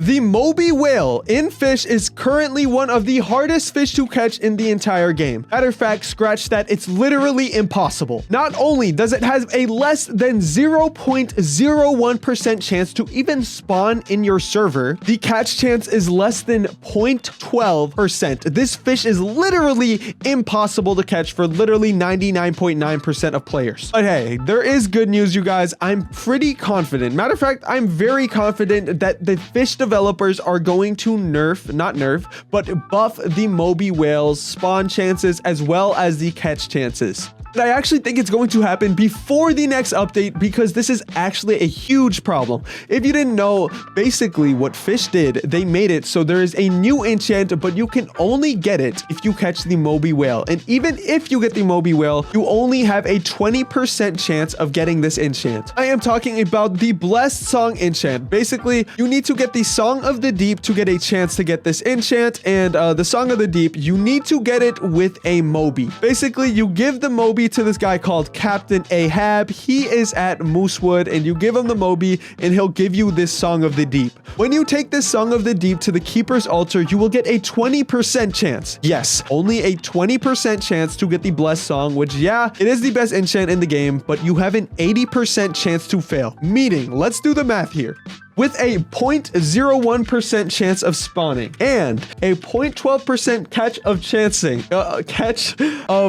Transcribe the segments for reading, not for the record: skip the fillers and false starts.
The MOBY whale in fish is currently one of the hardest fish to catch in the entire game. Matter of fact, scratch that, it's literally impossible. Not only does it have a less than 0.01% chance to even spawn in your server, the catch chance is less than 0.12%. This fish is literally impossible to catch for literally 99.9% of players. But hey, there is good news, you guys. I'm pretty confident. Matter of fact, I'm very confident that the fish developers are going to but buff the MOBY whale's spawn chances as well as the catch chances. I actually think it's going to happen before the next update because this is actually a huge problem. If you didn't know, basically what fish did, they made it so there is a new enchant, but you can only get it if you catch the MOBY whale. And even if you get the MOBY whale, you only have a 20% chance of getting this enchant. I am talking about the Blessed Song enchant. Basically, you need to get the Song of the Deep to get a chance to get this enchant, and the Song of the Deep, you need to get it with a MOBY. Basically, you give the MOBY to this guy called Captain Ahab. He is at Moosewood, and you give him the MOBY and he'll give you this Song of the Deep. When you take this Song of the Deep to the Keeper's Altar, you will get a 20% chance. Yes, only a 20% chance to get the Blessed Song, which, yeah, it is the best enchant in the game, but you have an 80% chance to fail. Meaning, let's do the math here. With a 0.01% chance of spawning and a 0.12% catch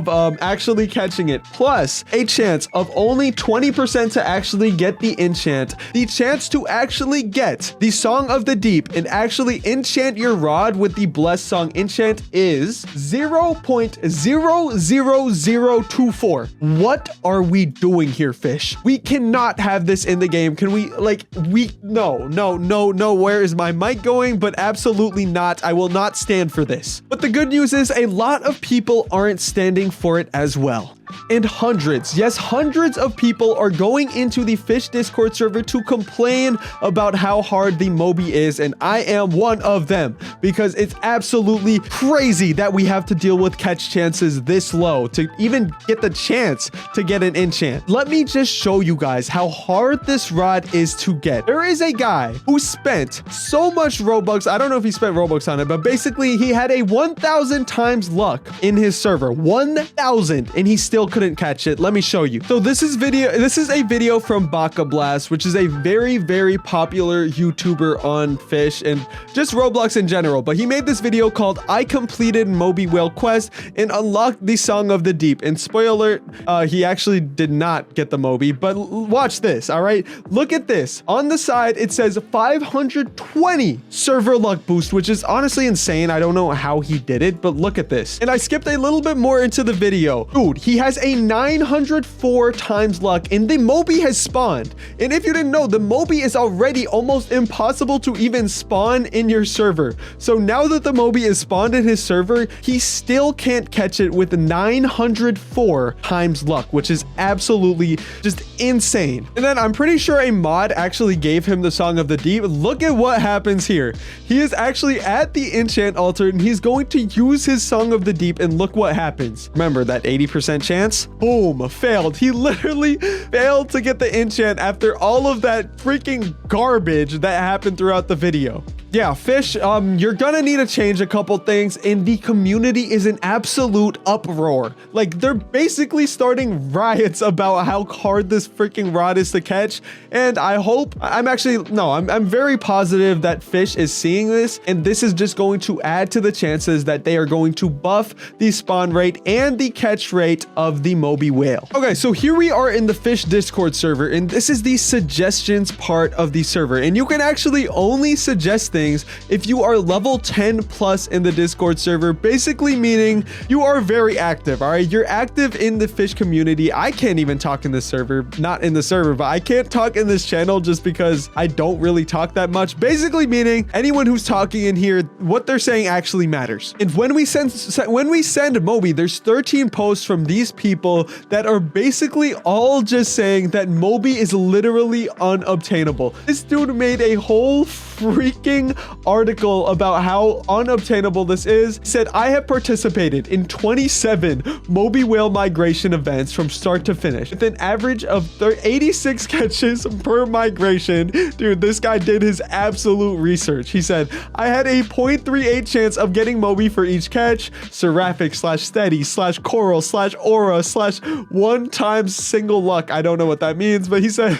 of actually catching it, plus a chance of only 20% to actually get the enchant, the chance to actually get the Song of the Deep and actually enchant your rod with the Blessed Song enchant is 0.00024. What are we doing here, fish? We cannot have this in the game. Can we, no, where is my mic going? But absolutely not. I will not stand for this. But the good news is a lot of people aren't standing for it as well. And hundreds, yes, hundreds of people are going into the fish Discord server to complain about how hard the MOBY is, and I am one of them because it's absolutely crazy that we have to deal with catch chances this low to even get the chance to get an enchant. Let me just show you guys how hard this rod is to get. There is a guy who spent so much Robux. I don't know if he spent Robux on it, but basically he had a 1,000 times luck in his server, 1,000, and he still couldn't catch it. Let me show you. So this is a video from Baka Blast, which is a very popular YouTuber on fish and just Roblox in general. But he made this video called I completed MOBY whale quest and unlocked the Song of the Deep. And spoiler alert, he actually did not get the MOBY, but watch this. All right, look at this. On the side it says 520 server luck boost, which is honestly insane. I don't know how he did it, but look at this. And I skipped a little bit more into the video. Dude, he has a 904 times luck and the MOBY has spawned. And if you didn't know, the MOBY is already almost impossible to even spawn in your server. So now that the MOBY is spawned in his server, he still can't catch it with 904 times luck, which is absolutely just insane. And then I'm pretty sure a mod actually gave him the Song of the Deep. Look at what happens here. He is actually at the enchant altar and he's going to use his Song of the Deep, and look what happens. Remember that 80% chance? Boom, failed. He literally failed to get the enchant after all of that freaking garbage that happened throughout the video. Yeah, fish, you're gonna need to change a couple things, and the community is in absolute uproar. Like, they're basically starting riots about how hard this freaking rod is to catch, and I hope, I'm very positive that fish is seeing this, and this is just going to add to the chances that they are going to buff the spawn rate and the catch rate of the MOBY whale. Okay, so here we are in the fish Discord server, and this is the suggestions part of the server, and you can actually only suggest things if you are level 10 plus in the Discord server, basically meaning you are very active. All right, you're active in the fish community. I can't even talk in this server, not in the server, but I can't talk in this channel just because I don't really talk that much. Basically meaning anyone who's talking in here, what they're saying actually matters. And when we send MOBY, there's 13 posts from these people that are basically all just saying that MOBY is literally unobtainable. This dude made a whole freaking article about how unobtainable this is. It said, I have participated in 27 MOBY whale migration events from start to finish with an average of 86 catches per migration. Dude, this guy did his absolute research. He said, I had a 0.38 chance of getting MOBY for each catch, seraphic / steady / coral / aura / 1 times single luck. I don't know what that means, but he said,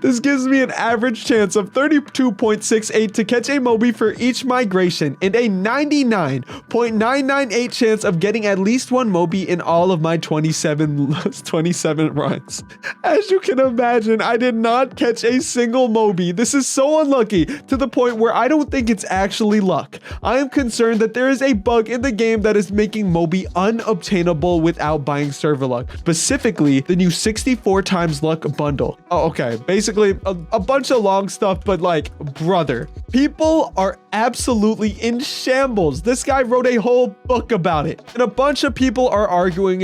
this gives me an average chance of 32.68 to catch a MOBY for each migration and a 99.998 chance of getting at least 1 MOBY in all of my 27 runs. As you can imagine, I did not catch a single MOBY. This is so unlucky to the point where I don't think it's actually luck. I am concerned that there is a bug in the game that is making MOBY unobtainable without buying server luck. Specifically, the new 64 times luck bundle. Oh, okay. Basically, a bunch of long stuff, but like, brother, people are absolutely in shambles. This guy wrote a whole book about it, and a bunch of people are arguing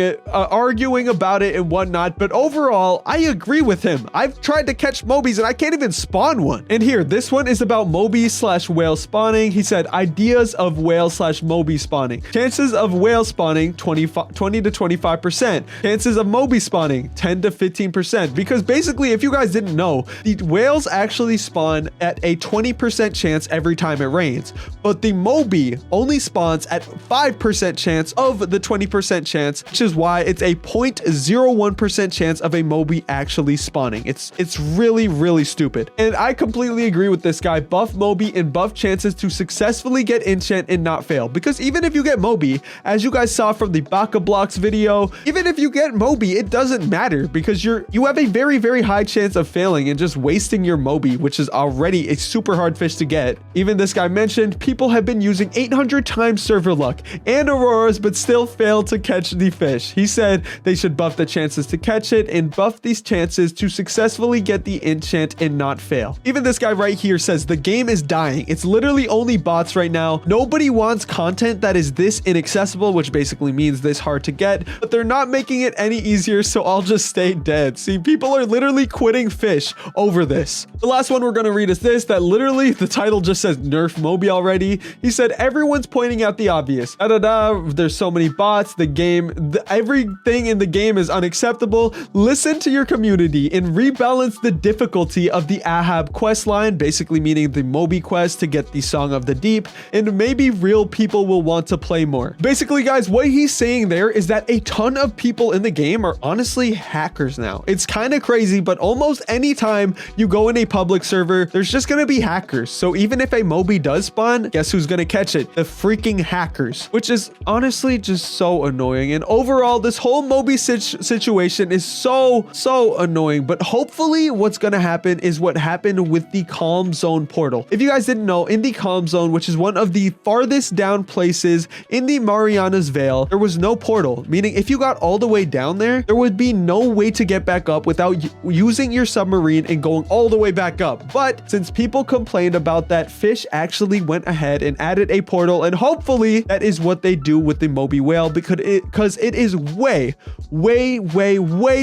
about it and whatnot. But overall, I agree with him. I've tried to catch MOBYs and I can't even spawn one. And here, this one is about MOBY / whale spawning. He said, ideas of whale / MOBY spawning. Chances of whale spawning, 20 to 25%. Chances of MOBY spawning, 10 to 15%. Because basically, if you guys didn't know, the whales actually spawn at a 20% chance every time it rains. But the MOBY only spawns at 5% chance of the 20% chance, which is why it's a 0.01% chance of a MOBY actually spawning. It's really, really stupid. And I completely agree with this guy. Buff MOBY and buff chances to successfully get enchant and not fail. Because even if you get MOBY, as you guys saw from the Baka Blocks video, even if you get MOBY, it doesn't matter because you have a very, very high chance of failing and just wasting your MOBY, which is already a super hard fish to get. Even this guy mentioned people have been using 800 times server luck and auroras, but still fail to catch the fish. He said they should buff the chances to catch it and buff these chances to successfully get the enchant and not fail. Even this guy right here says the game is dying. It's literally only bots right now. Nobody wants content that is this inaccessible, which basically means this hard to get, but they're not making it any easier, so I'll just stay dead. See, people are literally quitting fish over this. The last one we're going to read is this, that literally the title just says nerf MOBY already. He said, everyone's pointing out the obvious. There's so many bots. Everything in the game is unacceptable. Listen to your community and rebalance the difficulty of the Ahab quest line, basically meaning the MOBY quest to get the Song of the Deep, and maybe real people will want to play more. Basically, guys, what he's saying there is that a ton of people in the game are honestly hackers now. It's kind of crazy, but almost any time you go in a public server, there's just going to be hackers. So even if a MOBY does spawn, guess who's going to catch it? The freaking hackers, which is honestly just so annoying. And overall, this whole MOBY situation is so annoying, but hopefully what's going to happen is what happened with the Calm Zone portal. If you guys didn't know, in the Calm Zone, which is one of the farthest down places in the Marianas Veil, there was no portal, meaning if you got all the way down there would be no way to get back up without using your submarine and going all the way back up. But since people complained about that, Fish actually went ahead and added a portal, and hopefully that is what they do with the MOBY whale, because it is way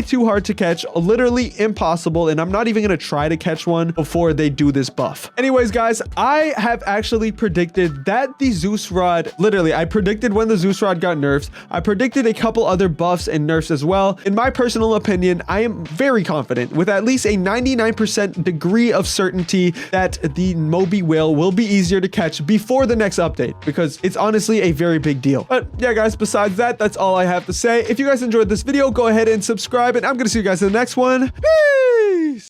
too hard to catch, literally impossible, and I'm not even gonna try to catch one before they do this buff. Anyways, guys, I have actually predicted that the Zeus Rod, literally, I predicted when the Zeus Rod got nerfed. I predicted a couple other buffs and nerfs as well. In my personal opinion, I am very confident with at least a 99% degree of certainty that the MOBY whale will be easier to catch before the next update, because it's honestly a very big deal. But yeah, guys, besides that, that's all I have to say. If you guys enjoyed this video, go ahead and subscribe, and I'm gonna see you guys in the next one. Peace!